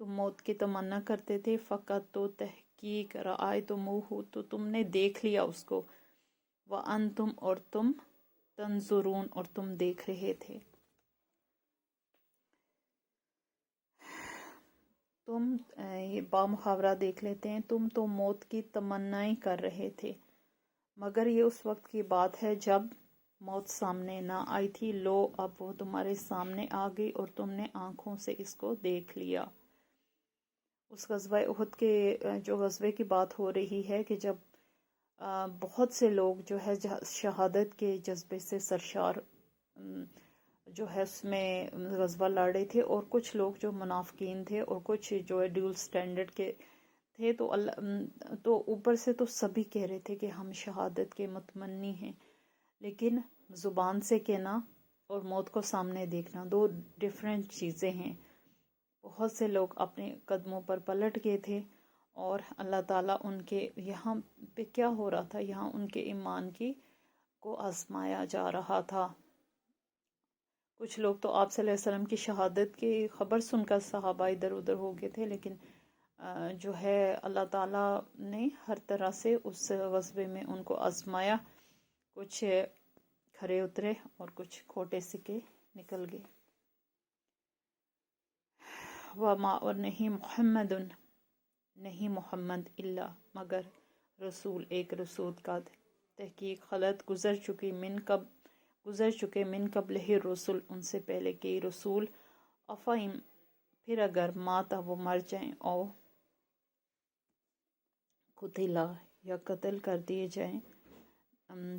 تم موت کی تمنا کرتے تھے، فقط تو تحقیق رأیتموہ تو تم نے دیکھ لیا اس کو، وانتم اور تم تنظرون اور تم دیکھ رہے تھے۔ تم یہ با محاورہ دیکھ لیتے ہیں، تم تو موت کی تمنائیں کر رہے تھے، مگر یہ اس وقت کی بات ہے جب موت سامنے نہ آئی تھی، لو اب وہ تمہارے سامنے آ گئی اور تم نے آنکھوں سے اس کو دیکھ لیا۔ اس غزوہ احد کے جو غزوے کی بات ہو رہی ہے کہ جب بہت سے لوگ جو ہے شہادت کے جذبے سے سرشار جو ہے اس میں غزوہ لڑ رہے تھے، اور کچھ لوگ جو منافقین تھے اور کچھ جو ہے ڈیول سٹینڈرڈ کے تھے، تو اللہ تو اوپر سے تو سبھی کہہ رہے تھے کہ ہم شہادت کے متمنی ہیں، لیکن زبان سے کہنا اور موت کو سامنے دیکھنا دو ڈیفرنٹ چیزیں ہیں۔ بہت سے لوگ اپنے قدموں پر پلٹ گئے تھے، اور اللہ تعالیٰ ان کے یہاں پہ کیا ہو رہا تھا، یہاں ان کے ایمان کو آزمایا جا رہا تھا۔ کچھ لوگ تو آپ صلی اللہ علیہ وسلم کی شہادت کی خبر سن کر صحابہ ادھر ادھر ہو گئے تھے، لیکن جو ہے اللہ تعالیٰ نے ہر طرح سے اس غزوے میں ان کو آزمایا، کچھ کھرے اترے اور کچھ کھوٹے سکے نکل گئے۔ وما اور نہیں محمد اللہ مگر رسول ایک رسول کا تحقیق خلط گزر چکے من قبل ہی رسول ان سے پہلے کے رسول، افہم پھر اگر ماتا وہ مر جائیں، او قتلا یا قتل کر دیے جائیں،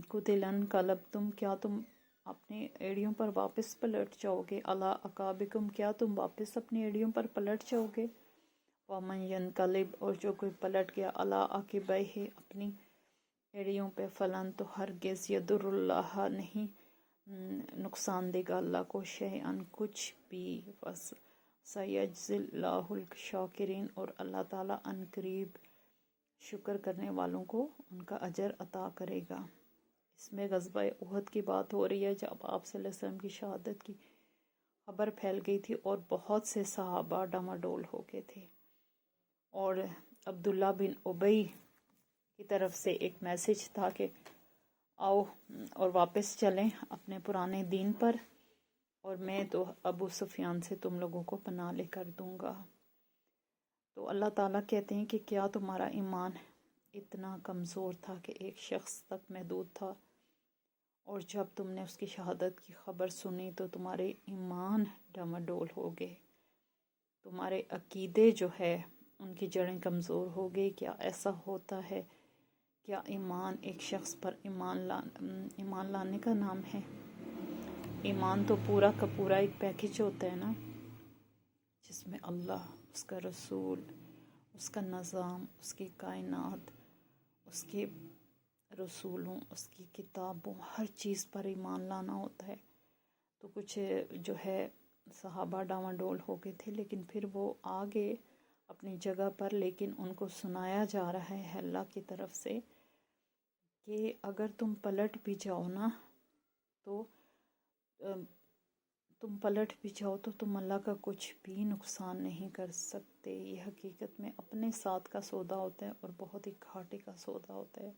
قتلن قلب تم کیا تم اپنی ایڑیوں پر واپس پلٹ جاؤ گے، علی عقابکم کیا تم واپس اپنی ایڑیوں پر پلٹ جاؤ گے، ومن ینقلب اور جو کوئی پلٹ گیا علی عقبیہ اپنی ایڑیوں پہ، فلن تو ہرگز یضر اللہ نہیں نقصان دے گا اللہ کو، شیئن کچھ بھی، سیجزی اللہ الشاکرین اور اللہ تعالیٰ ان قریب شکر کرنے والوں کو ان کا اجر عطا کرے گا۔ اس میں غزوہ احد کی بات ہو رہی ہے جب آپ صلی اللہ علیہ وسلم کی شہادت کی خبر پھیل گئی تھی اور بہت سے صحابہ ڈماڈول ہو گئے تھے، اور عبداللہ بن ابی کی طرف سے ایک میسج تھا کہ آؤ اور واپس چلیں اپنے پرانے دین پر، اور میں تو ابو سفیان سے تم لوگوں کو پناہ لے کر دوں گا۔ تو اللہ تعالیٰ کہتے ہیں کہ کیا تمہارا ایمان اتنا کمزور تھا کہ ایک شخص تک محدود تھا، اور جب تم نے اس کی شہادت کی خبر سنی تو تمہارے ایمان ڈماڈول ہو گئے، تمہارے عقیدے جو ہے ان کی جڑیں کمزور ہو گئی۔ کیا ایسا ہوتا ہے؟ کیا ایمان ایک شخص پر ایمان لانے کا نام ہے؟ ایمان تو پورا کا پورا ایک پیکج ہوتا ہے نا، جس میں اللہ، اس کا رسول، اس کا نظام، اس کی کائنات، اس کے رسولوں، اس کی کتابوں، ہر چیز پر ایمان لانا ہوتا ہے۔ تو کچھ جو ہے صحابہ ڈاواڈول ہو گئے تھے، لیکن پھر وہ آگے اپنی جگہ پر، لیکن ان کو سنایا جا رہا ہے اللہ کی طرف سے کہ اگر تم پلٹ بھی جاؤ نا، تو تم پلٹ بھی جاؤ تو تم اللہ کا کچھ بھی نقصان نہیں کر سکتے۔ یہ حقیقت میں اپنے ساتھ کا سودا ہوتا ہے اور بہت ہی گھاٹے کا سودا ہوتا ہے۔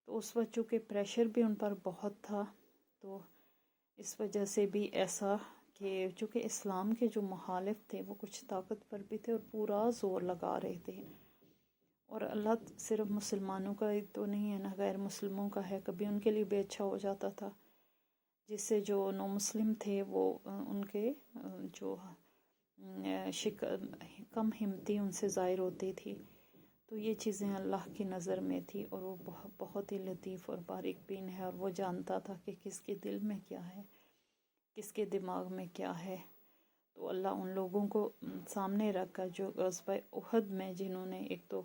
تو اس وقت چونکہ پریشر بھی ان پر بہت تھا، تو اس وجہ سے بھی ایسا کہ چونکہ اسلام کے جو مخالف تھے وہ کچھ طاقتور بھی تھے اور پورا زور لگا رہے تھے، اور اللہ صرف مسلمانوں کا ہی تو نہیں ہے نا، غیر مسلموں کا ہے، کبھی ان کے لیے بھی اچھا ہو جاتا تھا، جس سے جو نو مسلم تھے وہ ان کے جو کم ہمتی ان سے ظاہر ہوتی تھی۔ تو یہ چیزیں اللہ کی نظر میں تھی، اور وہ بہت ہی لطیف اور باریک بین ہے، اور وہ جانتا تھا کہ کس کے دل میں کیا ہے، کس کے دماغ میں کیا ہے۔ تو اللہ ان لوگوں کو سامنے رکھ کر جو غزوہ احد میں جنہوں نے ایک تو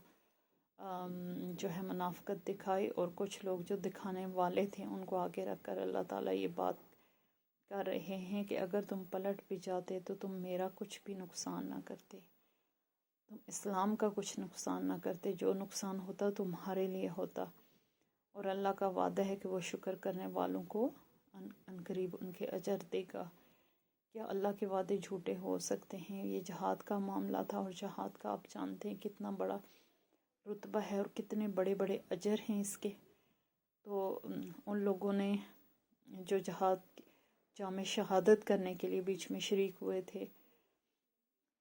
جو ہے منافقت دکھائی، اور کچھ لوگ جو دکھانے والے تھے ان کو آگے رکھ کر اللہ تعالیٰ یہ بات کر رہے ہیں کہ اگر تم پلٹ بھی جاتے تو تم میرا کچھ بھی نقصان نہ کرتے، تم اسلام کا کچھ نقصان نہ کرتے، جو نقصان ہوتا تمہارے لیے ہوتا، اور اللہ کا وعدہ ہے کہ وہ شکر کرنے والوں کو عنقریب ان کے اجر دے گا۔ کیا اللہ کے وعدے جھوٹے ہو سکتے ہیں؟ یہ جہاد کا معاملہ تھا، اور جہاد کا آپ جانتے ہیں کتنا بڑا رتبہ ہے اور کتنے بڑے بڑے اجر ہیں اس کے۔ تو ان لوگوں نے جو جہاد جامع شہادت کرنے کے لیے بیچ میں شریک ہوئے تھے،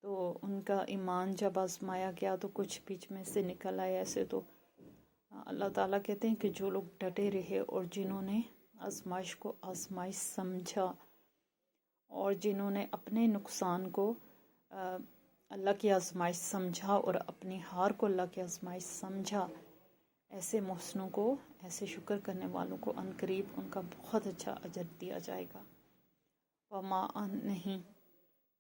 تو ان کا ایمان جب آزمایا گیا تو کچھ بیچ میں سے نکل آئے۔ ایسے تو اللہ تعالیٰ کہتے ہیں کہ جو لوگ ڈٹے رہے اور جنہوں نے آزمائش کو آزمائش سمجھا، اور جنہوں نے اپنے نقصان کو اللہ کی آزمائش سمجھا اور اپنی ہار کو اللہ کی آزمائش سمجھا، ایسے محسنوں کو، ایسے شکر کرنے والوں کو عنقریب ان کا بہت اچھا اجر دیا جائے گا۔ وما نہیں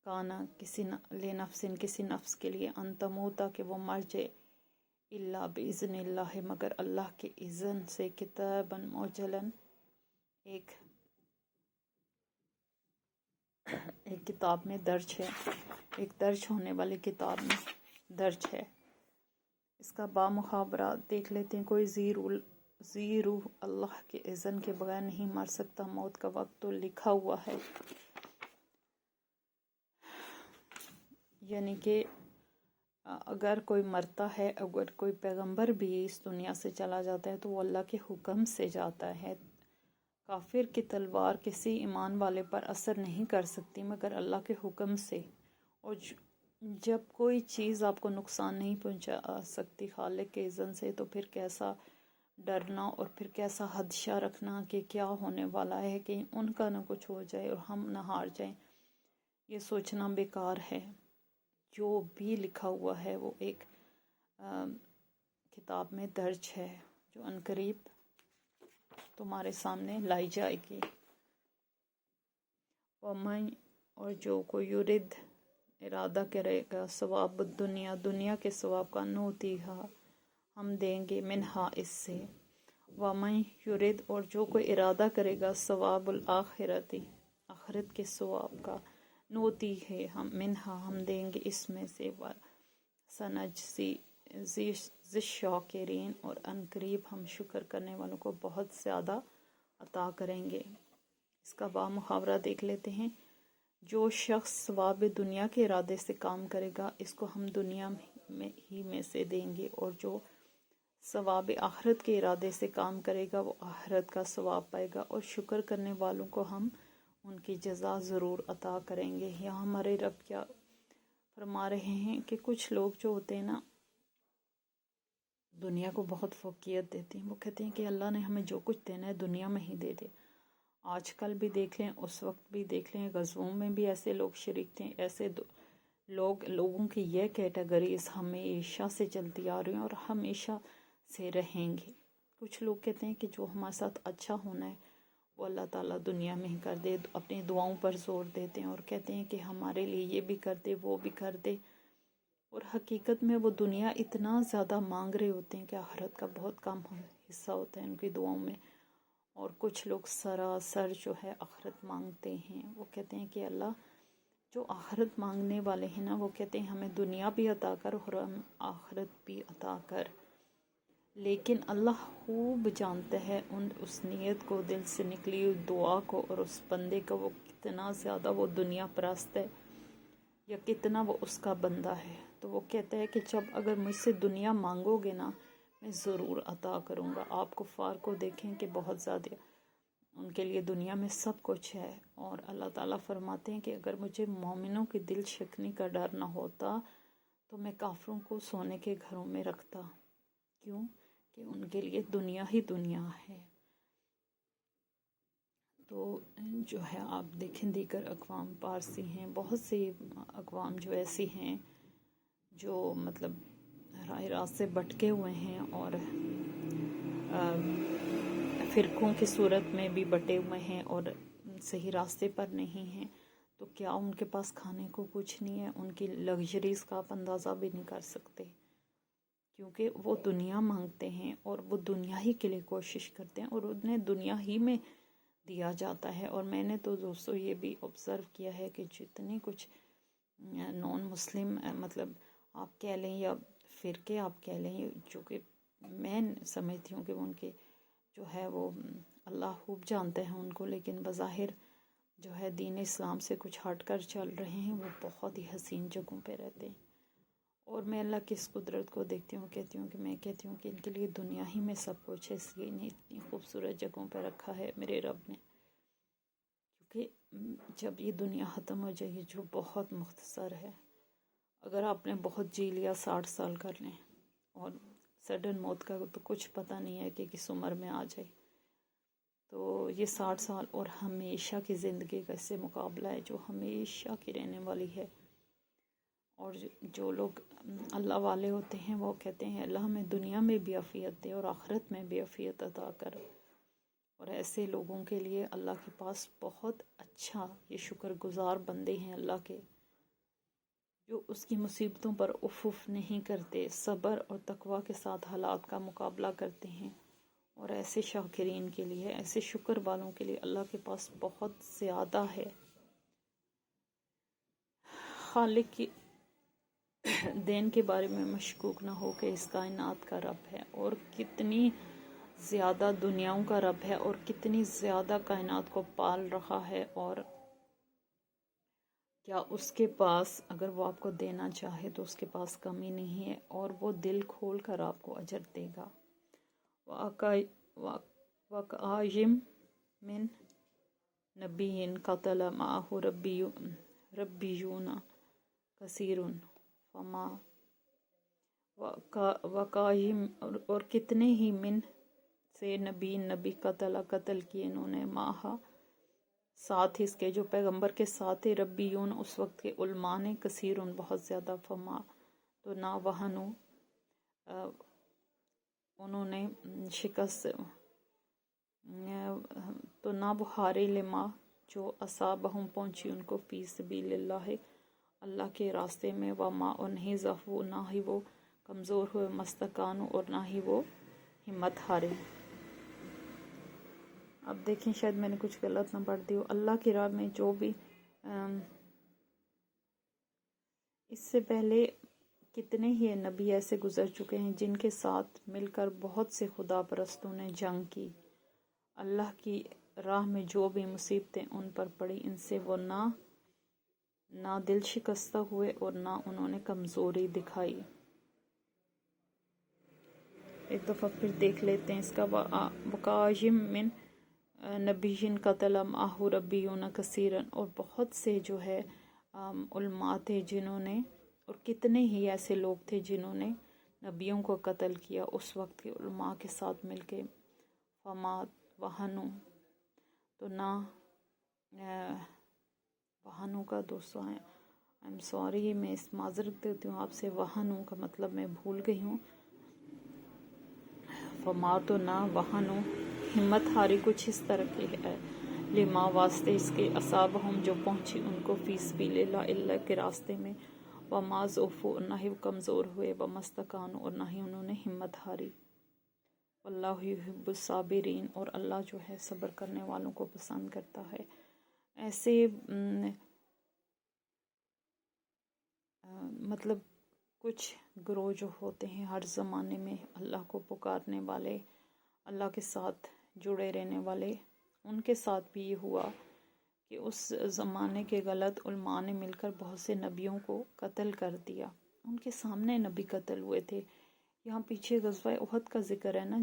کانا کسی لنفس کسی نفس کے لیے ان تموتا کہ وہ مر جائے، الا باذن اللہ مگر اللہ کے اذن سے، کتابا موجلا ایک کتاب میں درج ہے، ایک درج ہونے والی کتاب میں درج ہے۔ اس کا بامحاورہ دیکھ لیتے ہیں۔ کوئی ذی روح اللہ کے اذن کے بغیر نہیں مر سکتا، موت کا وقت تو لکھا ہوا ہے۔ یعنی کہ اگر کوئی مرتا ہے، اگر کوئی پیغمبر بھی اس دنیا سے چلا جاتا ہے تو وہ اللہ کے حکم سے جاتا ہے۔ کافر کی تلوار کسی ایمان والے پر اثر نہیں کر سکتی مگر اللہ کے حکم سے، اور جب کوئی چیز آپ کو نقصان نہیں پہنچا سکتی خالق کے اذن سے، تو پھر کیسا ڈرنا اور پھر کیسا خدشہ رکھنا کہ کیا ہونے والا ہے، کہ ان کا نہ کچھ ہو جائے اور ہم نہ ہار جائیں، یہ سوچنا بیکار ہے۔ جو بھی لکھا ہوا ہے وہ ایک کتاب میں درج ہے جو عنقریب تمہارے سامنے لائی جائے گی۔ ومن اور جو کوئی یرد ارادہ کرے گا ثواب الدنیا دنیا کے ثواب کا، نوتیہا ہم دیں گے، منہا اس سے۔ ومن یرد اور جو کوئی ارادہ کرے گا ثواب الآخرتی آخرت کے ثواب کا، نوتی ہے ہم منہا ہم دیں گے اس میں سے، سنجزی الشاکرین اور عنقریب ہم شکر کرنے والوں کو بہت زیادہ عطا کریں گے۔ اس کا بامحاورہ دیکھ لیتے ہیں۔ جو شخص ثواب دنیا کے ارادے سے کام کرے گا اس کو ہم دنیا میں سے دیں گے، اور جو ثواب آخرت کے ارادے سے کام کرے گا وہ آخرت کا ثواب پائے گا، اور شکر کرنے والوں کو ہم ان کی جزا ضرور عطا کریں گے۔ یہاں ہمارے رب کیا فرما رہے ہیں کہ کچھ لوگ جو ہوتے ہیں نا، دنیا کو بہت فوقیت دیتے ہیں۔ وہ کہتے ہیں کہ اللہ نے ہمیں جو کچھ دینا ہے دنیا میں ہی دے دے۔ آج کل بھی دیکھ لیں، اس وقت بھی دیکھ لیں، غزووں میں بھی ایسے لوگ شریک تھے۔ ایسے لوگوں کی یہ کیٹیگریز ہمیشہ سے چلتی آ رہی ہیں اور ہمیشہ سے رہیں گی۔ کچھ لوگ کہتے ہیں کہ جو ہمارے ساتھ اچھا ہونا ہے وہ اللہ تعالیٰ دنیا میں ہی کر دے، اپنی دعاؤں پر زور دیتے ہیں اور کہتے ہیں کہ ہمارے لیے یہ بھی کر دے، وہ بھی کر دے، اور حقیقت میں وہ دنیا اتنا زیادہ مانگ رہے ہوتے ہیں کہ آخرت کا بہت کم حصہ ہوتا ہے ان کی دعاؤں میں۔ اور کچھ لوگ سراسر جو ہے آخرت مانگتے ہیں۔ وہ کہتے ہیں کہ اللہ، جو آخرت مانگنے والے ہیں نا، وہ کہتے ہیں ہمیں دنیا بھی عطا کر اور ہم آخرت بھی عطا کر۔ لیکن اللہ خوب جانتا ہے اس نیت کو، دل سے نکلی ہوئی دعا کو، اور اس بندے کا وہ کتنا زیادہ وہ دنیا پرست ہے یا کتنا وہ اس کا بندہ ہے۔ تو وہ کہتا ہے کہ جب اگر مجھ سے دنیا مانگو گے نا، میں ضرور عطا کروں گا۔ آپ کفار کو دیکھیں کہ بہت زیادہ ان کے لیے دنیا میں سب کچھ ہے، اور اللہ تعالیٰ فرماتے ہیں کہ اگر مجھے مومنوں کی دل شکنی کا ڈر نہ ہوتا تو میں کافروں کو سونے کے گھروں میں رکھتا۔ کیوں؟ کہ ان کے لیے دنیا ہی دنیا ہے۔ تو جو ہے آپ دیکھیں، دیگر اقوام پارسی ہیں، بہت سی اقوام جو ایسی ہیں جو مطلب راہ راست سے بھٹکے ہوئے ہیں اور فرقوں کی صورت میں بھی بٹے ہوئے ہیں اور صحیح راستے پر نہیں ہیں۔ تو کیا ان کے پاس کھانے کو کچھ نہیں ہے؟ ان کی لگژریز کا آپ اندازہ بھی نہیں کر سکتے، کیونکہ وہ دنیا مانگتے ہیں اور وہ دنیا ہی کے لیے کوشش کرتے ہیں اور انہیں دنیا ہی میں دیا جاتا ہے۔ اور میں نے تو دوستو یہ بھی آبزرو کیا ہے کہ جتنے کچھ نان مسلم مطلب آپ کہہ لیں یا فرقے آپ کہہ لیں، جو کہ میں سمجھتی ہوں کہ وہ ان کے جو ہے وہ اللہ خوب جانتے ہیں ان کو، لیکن بظاہر جو ہے دین اسلام سے کچھ ہٹ کر چل رہے ہیں، وہ بہت ہی حسین جگہوں پہ رہتے ہیں، اور میں اللہ کی اس قدرت کو دیکھتی ہوں، کہتی ہوں کہ ان کے لیے دنیا ہی میں سب کچھ ہے، اس لیے انہیں اتنی خوبصورت جگہوں پہ رکھا ہے میرے رب نے، کیونکہ جب یہ دنیا ختم ہو جائے گی جو بہت مختصر ہے، اگر آپ نے بہت جی لیا 60 سال کر لیں، اور سڈن موت کا تو کچھ پتہ نہیں ہے کہ کس عمر میں آ جائے، تو یہ 60 سال اور ہمیشہ کی زندگی کا اس سے مقابلہ ہے جو ہمیشہ کی رہنے والی ہے۔ اور جو لوگ اللہ والے ہوتے ہیں وہ کہتے ہیں اللہ ہمیں دنیا میں بھی عافیت دے اور آخرت میں بھی عافیت عطا کر، اور ایسے لوگوں کے لیے اللہ کے پاس بہت اچھا، یہ شکر گزار بندے ہیں اللہ کے، جو اس کی مصیبتوں پر اف نہیں کرتے، صبر اور تقوی کے ساتھ حالات کا مقابلہ کرتے ہیں، اور ایسے شاکرین کے لیے، ایسے شکر والوں کے لیے اللہ کے پاس بہت زیادہ ہے۔ خالق کی دین کے بارے میں مشکوک نہ ہو کہ اس کائنات کا رب ہے، اور کتنی زیادہ دنیاؤں کا رب ہے، اور کتنی زیادہ کائنات کو پال رہا ہے، اور کیا اس کے پاس اگر وہ آپ کو دینا چاہے تو اس کے پاس کمی نہیں ہے، اور وہ دل کھول کر آپ کو اجر دے گا۔ وَكَأَيِّن مِّن نَبِيٍّ قَاتَلَ مَعَهُ رَبِّيُّونَ كَثِيرٌ فَمَا وَكَأَيِّن اور کتنے ہی من سے نبی قتل کیے انہوں نے، معاہا ساتھ ہی اس کے جو پیغمبر کے ساتھ تھے، ربیون اس وقت کے علماء نے، کثیرن بہت زیادہ، فما تو نہ وہنو انہوں نے شکست، تو نہ وہ ہارے، لما جو اصابہم پہنچی ان کو، فی سبیل اللہ اللہ کے راستے میں، وما اور نہیں ضعفو نہ ہی وہ کمزور ہوئے، مستکانو اور نہ ہی وہ ہمت ہارے۔ اب دیکھیں شاید میں نے کچھ غلط نہ پڑھ دی ہو۔ اللہ کی راہ میں جو بھی اس سے پہلے کتنے ہی نبی ایسے گزر چکے ہیں جن کے ساتھ مل کر بہت سے خدا پرستوں نے جنگ کی، اللہ کی راہ میں جو بھی مصیبتیں ان پر پڑی، ان سے وہ نہ دل شکستہ ہوئے اور نہ انہوں نے کمزوری دکھائی۔ ایک دفعہ پھر دیکھ لیتے ہیں اس کا، وَكَأَيِّن مِّن نَبِيٍّ قَاتَلَ مَعَهُ رَبِّيُّونَ كَثِيرٌ اور بہت سے جو ہے علماء تھے جنہوں نے، اور کتنے ہی ایسے لوگ تھے جنہوں نے نبیوں کو قتل کیا اس وقت کے علماء کے ساتھ مل کے، فما وہنو تو نہ وہنو کا دوستوں ہے، I'm sorry، میں اس معذرت دیتی ہوں آپ سے، وہنو کا مطلب میں بھول گئی ہوں، فما تو نہ وہنو ہمت ہاری، کچھ اس طرح کی ہے، لما واسطے اس کے، اصابہم جو پہنچی ان کو، فی سبیل اللہ اللہ کے راستے میں، وما ضعفوا نہ ہی وہ کمزور ہوئے، ومستکانوا اور نہ ہی انہوں نے ہمت ہاری، واللہ یحب الصابرین اور اللہ جو ہے صبر کرنے والوں کو پسند کرتا ہے۔ ایسے مطلب کچھ گروہ جو ہوتے ہیں ہر زمانے میں اللہ کو پکارنے والے، اللہ کے ساتھ جڑے رہنے والے، ان کے ساتھ بھی یہ ہوا کہ اس زمانے کے غلط علماء نے مل کر بہت سے نبیوں کو قتل کر دیا، ان کے سامنے نبی قتل ہوئے تھے۔ یہاں پیچھے غزوہ احد کا ذکر ہے نا،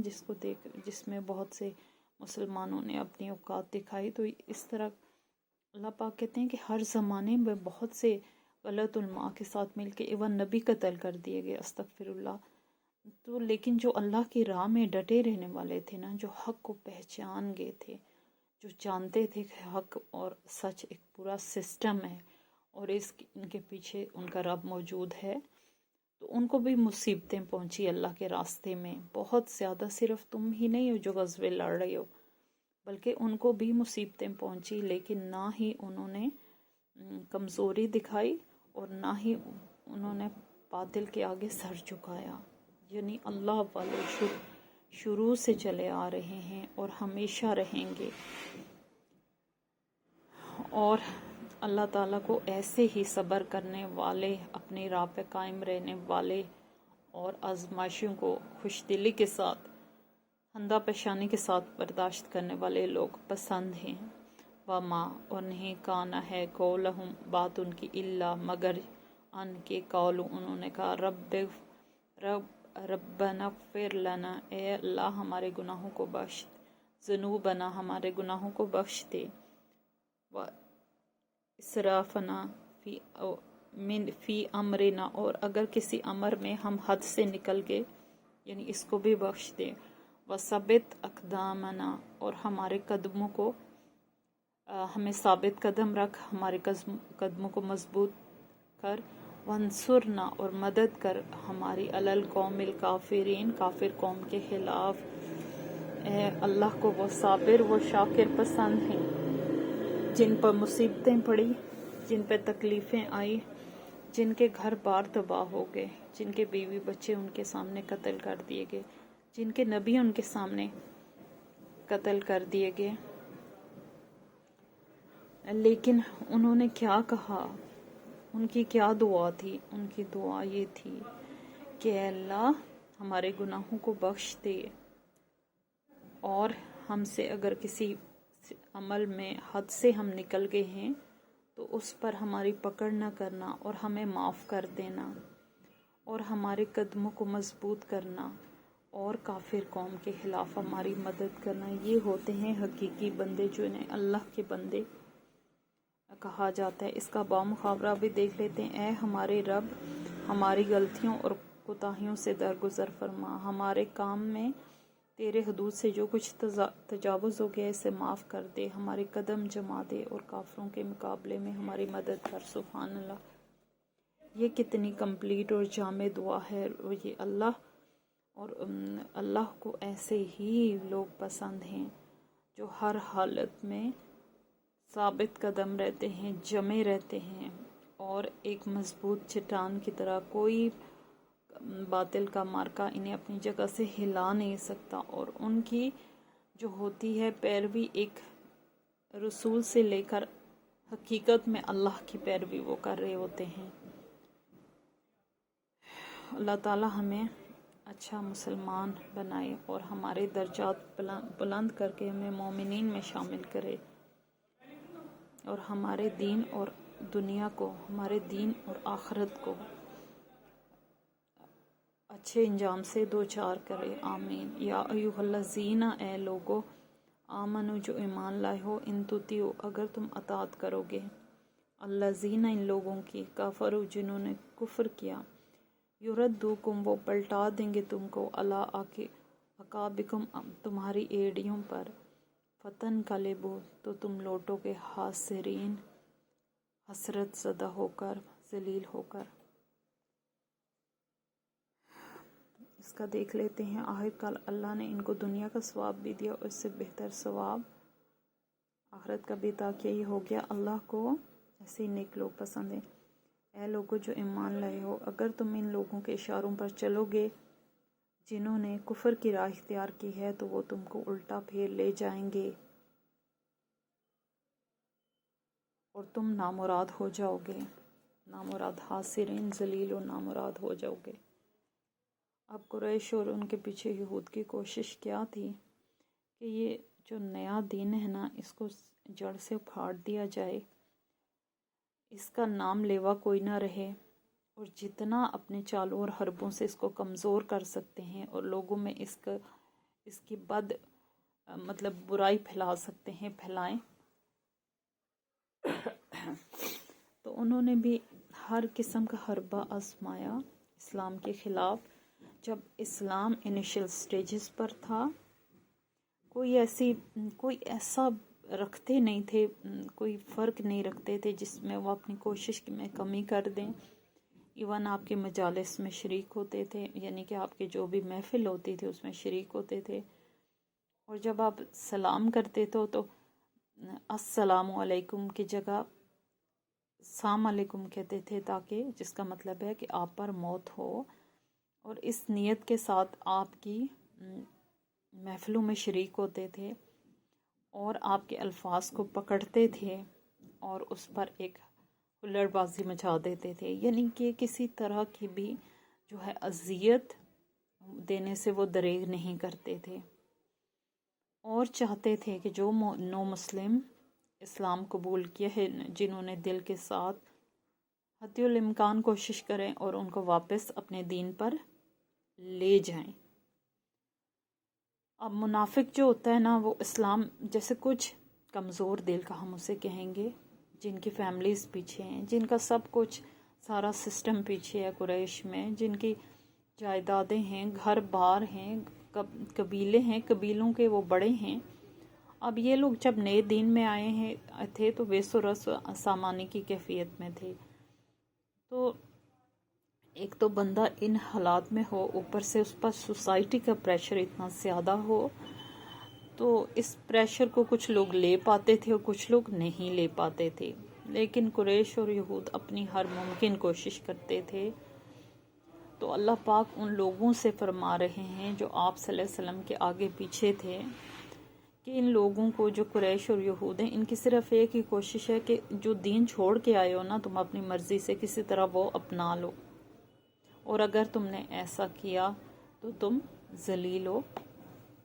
جس میں بہت سے مسلمانوں نے اپنی اوقات دکھائی، تو اس طرح اللہ پاک کہتے ہیں کہ ہر زمانے میں بہت سے غلط علماء کے ساتھ مل کے ایون نبی قتل کر دیے گئے، استغفر اللہ۔ تو لیکن جو اللہ کی راہ میں ڈٹے رہنے والے تھے نا، جو حق کو پہچان گئے تھے، جو جانتے تھے کہ حق اور سچ ایک پورا سسٹم ہے اور ان کے پیچھے ان کا رب موجود ہے، تو ان کو بھی مصیبتیں پہنچی اللہ کے راستے میں بہت زیادہ، صرف تم ہی نہیں ہو جو غزوے لڑ رہے ہو، بلکہ ان کو بھی مصیبتیں پہنچی، لیکن نہ ہی انہوں نے کمزوری دکھائی اور نہ ہی انہوں نے باطل کے آگے سر جھکایا۔ یعنی اللہ والے شروع سے چلے آ رہے ہیں اور ہمیشہ رہیں گے، اور اللہ تعالیٰ کو ایسے ہی صبر کرنے والے، اپنی راہ پہ قائم رہنے والے اور آزمائشوں کو خوش دلی کے ساتھ، خندہ پیشانی کے ساتھ برداشت کرنے والے لوگ پسند ہیں۔ وما اور نہیں کانا ہے قولہم بات ان کی الا مگر ان کے قولو انہوں نے کہا ربنا اغفر لنا اے اللہ ہمارے گناہوں کو بخش ذنوبنا ہمارے گناہوں کو بخش دے و اسرافنا فی امرنا اور اگر کسی امر میں ہم حد سے نکل گئے یعنی اس کو بھی بخش دے وثبت اقدامنا اور ہمارے قدموں کو ہمیں ثابت قدم رکھ ہمارے قدموں کو مضبوط کر وانصرنا اور مدد کر ہماری علی القوم الکافرین کافر قوم کے خلاف اے اللہ کو وہ صابر وہ شاکر پسند ہیں جن پر مصیبتیں پڑی جن پہ تکلیفیں آئی جن کے گھر بار تباہ ہو گئے جن کے بیوی بچے ان کے سامنے قتل کر دیے گئے جن کے نبی ان کے سامنے قتل کر دیے گئے لیکن انہوں نے کیا کہا ان کی کیا دعا تھی ان کی دعا یہ تھی کہ اللہ ہمارے گناہوں کو بخش دے اور ہم سے اگر کسی عمل میں حد سے ہم نکل گئے ہیں تو اس پر ہماری پکڑ نہ کرنا اور ہمیں معاف کر دینا اور ہمارے قدموں کو مضبوط کرنا اور کافر قوم کے خلاف ہماری مدد کرنا یہ ہوتے ہیں حقیقی بندے جو انہیں اللہ کے بندے کہا جاتا ہے۔ اس کا بامخابرہ بھی دیکھ لیتے ہیں۔ اے ہمارے رب ہماری غلطیوں اور کوتاہیوں سے درگزر فرما، ہمارے کام میں تیرے حدود سے جو کچھ تجاوز ہو گیا اسے معاف کر دے، ہمارے قدم جما دے اور کافروں کے مقابلے میں ہماری مدد کر۔ سبحان اللہ، یہ کتنی کمپلیٹ اور جامع دعا ہے۔ یہ اللہ کو ایسے ہی لوگ پسند ہیں جو ہر حالت میں ثابت قدم رہتے ہیں، جمے رہتے ہیں اور ایک مضبوط چٹان کی طرح کوئی باطل کا مارکا انہیں اپنی جگہ سے ہلا نہیں سکتا، اور ان کی جو ہوتی ہے پیروی ایک رسول سے لے کر حقیقت میں اللہ کی پیروی وہ کر رہے ہوتے ہیں۔ اللہ تعالی ہمیں اچھا مسلمان بنائے اور ہمارے درجات بلند کر کے ہمیں مومنین میں شامل کرے، اور ہمارے دین اور دنیا کو، ہمارے دین اور آخرت کو اچھے انجام سے دوچار کرے، آمین۔ یا ایھا الذین اے لوگو آمنو جو ایمان لائے ہو، ان تطیعوا اگر تم اطاعت کرو گے، الذین ان لوگوں کی کفروا جنہوں نے کفر کیا، یردوکم وہ پلٹا دیں گے تم کو، علی اعقابکم تمہاری ایڑیوں پر، فتنقلبوا تو تم لوٹو گے خاسرین حسرت زدہ ہو کر، ذلیل ہو کر۔ اس کا دیکھ لیتے ہیں۔ آخر کار اللہ نے ان کو دنیا کا ثواب بھی دیا اور اس سے بہتر ثواب آخرت کا بھی، تاکہ یہ ہو گیا اللہ کو ایسے ہی نیک لوگ پسند ہیں۔ اے لوگو جو ایمان لائے ہو، اگر تم ان لوگوں کے اشاروں پر چلو گے جنہوں نے کفر کی راہ اختیار کی ہے تو وہ تم کو الٹا پھیر لے جائیں گے اور تم نامراد ہو جاؤ گے، نامراد حاسرین ذلیل و نامراد ہو جاؤ گے۔ اب قریش اور ان کے پیچھے یہود کی کوشش کیا تھی کہ یہ جو نیا دین ہے نا اس کو جڑ سے اکھاڑ دیا جائے، اس کا نام لیوا کوئی نہ رہے، اور جتنا اپنے چالوں اور حربوں سے اس کو کمزور کر سکتے ہیں اور لوگوں میں اس کی برائی پھیلا سکتے ہیں پھیلائیں۔ تو انہوں نے بھی ہر قسم کا حربہ آزمایا اسلام کے خلاف۔ جب اسلام انیشل سٹیجز پر تھا، کوئی ایسا رکھتے نہیں تھے، کوئی فرق نہیں رکھتے تھے جس میں وہ اپنی کوشش میں کمی کر دیں۔ ایون آپ کے مجالس میں شریک ہوتے تھے، یعنی کہ آپ کے جو بھی محفل ہوتی تھی اس میں شریک ہوتے تھے، اور جب آپ سلام کرتے تھے تو السلام علیکم کی جگہ السلام علیکم کہتے تھے، تاکہ جس کا مطلب ہے کہ آپ پر موت ہو، اور اس نیت کے ساتھ آپ کی محفلوں میں شریک ہوتے تھے اور آپ کے الفاظ کو پکڑتے تھے اور اس پر ایک ہلڑ بازی مچا دیتے تھے، یعنی کہ کسی طرح کی بھی جو ہے اذیت دینے سے وہ دریغ نہیں کرتے تھے، اور چاہتے تھے کہ جو نو مسلم اسلام قبول کیا ہے، جنہوں نے دل کے ساتھ حتی الامکان کوشش کریں اور ان کو واپس اپنے دین پر لے جائیں۔ اب منافق جو ہوتا ہے نا، وہ اسلام جیسے کچھ کمزور دل کا ہم اسے کہیں گے، جن کی فیملیز پیچھے ہیں، جن کا سب کچھ سارا سسٹم پیچھے ہے قریش میں، جن کی جائیدادیں ہیں، گھر بار ہیں، قبیلے ہیں، قبیلوں کے وہ بڑے ہیں۔ اب یہ لوگ جب نئے دین میں آئے تھے تو بے سرس سامانی کی کیفیت میں تھے۔ تو ایک تو بندہ ان حالات میں ہو، اوپر سے اس پر سوسائٹی کا پریشر اتنا زیادہ ہو، تو اس پریشر کو کچھ لوگ لے پاتے تھے اور کچھ لوگ نہیں لے پاتے تھے۔ لیکن قریش اور یہود اپنی ہر ممکن کوشش کرتے تھے۔ تو اللہ پاک ان لوگوں سے فرما رہے ہیں جو آپ صلی اللہ علیہ وسلم کے آگے پیچھے تھے، کہ ان لوگوں کو جو قریش اور یہود ہیں، ان کی صرف ایک ہی کوشش ہے کہ جو دین چھوڑ کے آئے ہو نا، تم اپنی مرضی سے کسی طرح وہ اپنا لو، اور اگر تم نے ایسا کیا تو تم ذلیل و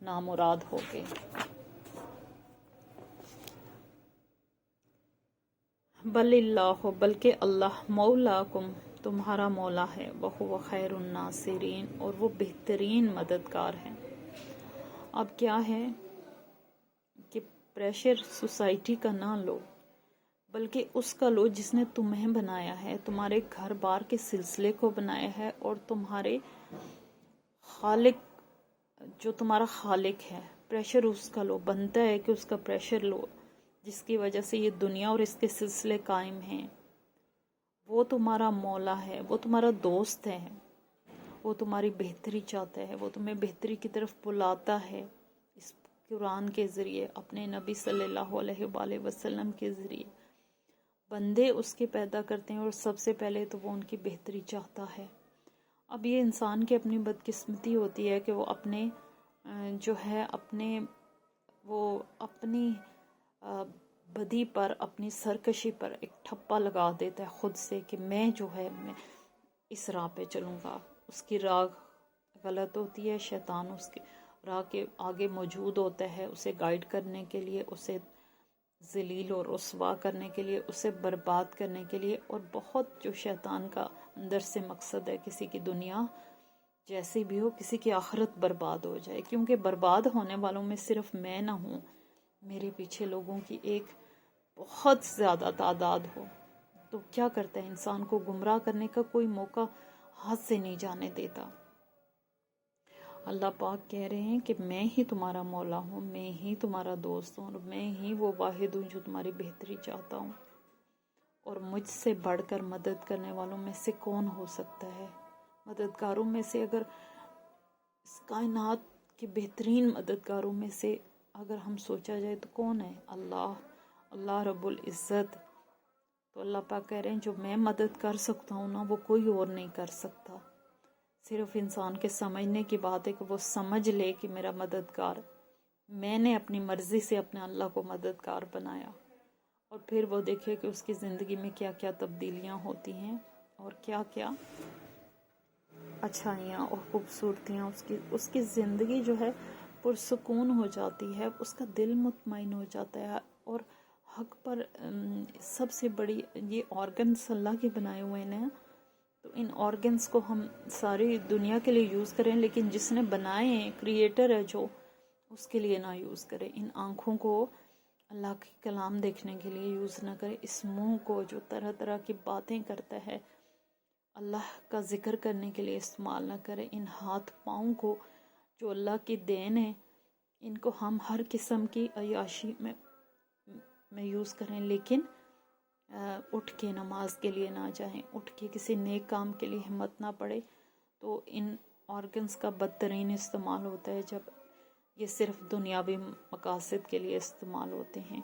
نامراد ہوگے۔ بل اللہ، بلکہ اللہ مولاکم، تمہارا مولا ہے، وہو خیر الناصرین، اور وہ بہترین مددگار ہے۔ اب کیا ہے کہ پریشر سوسائٹی کا نہ لو، بلکہ اس کا لو جس نے تمہیں بنایا ہے، تمہارے گھر بار کے سلسلے کو بنایا ہے، اور تمہارے خالق، جو تمہارا خالق ہے، پریشر اس کا لو، بنتا ہے کہ اس کا پریشر لو، جس کی وجہ سے یہ دنیا اور اس کے سلسلے قائم ہیں۔ وہ تمہارا مولا ہے، وہ تمہارا دوست ہے، وہ تمہاری بہتری چاہتا ہے، وہ تمہیں بہتری کی طرف بلاتا ہے، اس قرآن کے ذریعے، اپنے نبی صلی اللہ علیہ وآلہ وسلم کے ذریعے۔ بندے اس کے پیدا کرتے ہیں اور سب سے پہلے تو وہ ان کی بہتری چاہتا ہے۔ اب یہ انسان کی اپنی بدقسمتی ہوتی ہے کہ وہ اپنے جو ہے اپنی بدی پر، اپنی سرکشی پر ایک ٹھپا لگا دیتا ہے خود سے، کہ میں جو ہے میں اس راہ پہ چلوں گا۔ اس کی راہ غلط ہوتی ہے، شیطان اس کی راہ کے آگے موجود ہوتا ہے، اسے گائیڈ کرنے کے لیے، اسے ذلیل اور رسوا کرنے کے لیے، اسے برباد کرنے کے لیے۔ اور بہت جو شیطان کا اندر سے مقصد ہے، کسی کی دنیا جیسی بھی ہو، کسی کی آخرت برباد ہو جائے، کیونکہ برباد ہونے والوں میں صرف میں نہ ہوں، میرے پیچھے لوگوں کی ایک بہت زیادہ تعداد ہو۔ تو کیا کرتا ہے، انسان کو گمراہ کرنے کا کوئی موقع ہاتھ سے نہیں جانے دیتا۔ اللہ پاک کہہ رہے ہیں کہ میں ہی تمہارا مولا ہوں، میں ہی تمہارا دوست ہوں، اور میں ہی وہ واحد ہوں جو تمہاری بہتری چاہتا ہوں، اور مجھ سے بڑھ کر مدد کرنے والوں میں سے کون ہو سکتا ہے؟ مددگاروں میں سے، اگر اس کائنات کے بہترین مددگاروں میں سے اگر ہم سوچا جائے تو کون ہے؟ اللہ رب العزت۔ تو اللہ پاک کہہ رہے ہیں جو میں مدد کر سکتا ہوں نا، وہ کوئی اور نہیں کر سکتا۔ صرف انسان کے سمجھنے کی بات ہے کہ وہ سمجھ لے کہ میرا مددگار، میں نے اپنی مرضی سے اپنے اللہ کو مددگار بنایا، اور پھر وہ دیکھے کہ اس کی زندگی میں کیا کیا تبدیلیاں ہوتی ہیں، اور کیا کیا اچھائیاں اور خوبصورتیاں اس کی زندگی جو ہے پرسکون ہو جاتی ہے، اس کا دل مطمئن ہو جاتا ہے۔ اور حق پر سب سے بڑی یہ آرگنز اللہ کے بنائے ہوئے ہیں، تو ان آرگنز کو ہم ساری دنیا کے لیے یوز کریں، لیکن جس نے بنائے ہیں، کریٹر ہے جو، اس کے لیے نہ یوز کریں۔ ان آنکھوں کو اللہ کی کلام دیکھنے کے لیے یوز نہ کریں، اس منہ کو جو طرح طرح کی باتیں کرتا ہے اللہ کا ذکر کرنے کے لیے استعمال نہ کریں۔ ان ہاتھ پاؤں کو جو اللہ کی دین ہے، ان کو ہم ہر قسم کی عیاشی میں یوز کریں، لیکن اٹھ کے نماز کے لیے نہ جائیں، اٹھ کے کسی نیک کام کے لیے ہمت نہ پڑے۔ تو ان آرگنز کا بدترین استعمال ہوتا ہے جب یہ صرف دنیاوی مقاصد کے لیے استعمال ہوتے ہیں۔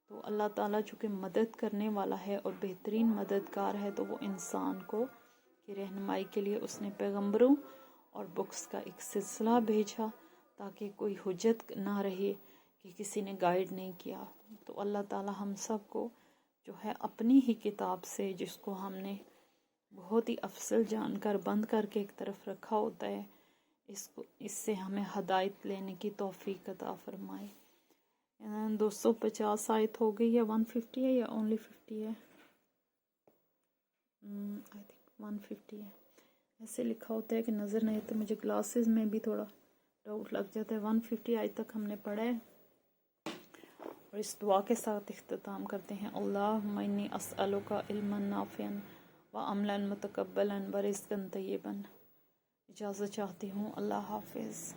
تو اللہ تعالیٰ چونکہ مدد کرنے والا ہے اور بہترین مددگار ہے، تو وہ انسان کو کی رہنمائی کے لیے اس نے پیغمبروں اور بکس کا ایک سلسلہ بھیجا، تاکہ کوئی حجت نہ رہے کہ کسی نے گائیڈ نہیں کیا۔ تو اللہ تعالیٰ ہم سب کو جو ہے اپنی ہی کتاب سے، جس کو ہم نے بہت ہی افضل جان کر بند کر کے ایک طرف رکھا ہوتا ہے، اس سے ہمیں ہدایت لینے کی توفیق عطا فرمائے۔ 250 آیت ہو گئی ہے. 150 ہے یا اونلی 50 ہے؟ آئی تھنک 150 ہے. ایسے لکھا ہوتا ہے کہ نظر نہیں تو مجھے گلاسز میں بھی تھوڑا ڈاؤٹ لگ جاتا ہے. 150 آیت تک ہم نے پڑھا ہے اور اس دعا کے ساتھ اختتام کرتے ہیں. اللہم انی اسألک علما نافعا وعملا متقبلا ورزقا طیبا. اجازت چاہتی ہوں. اللہ حافظ.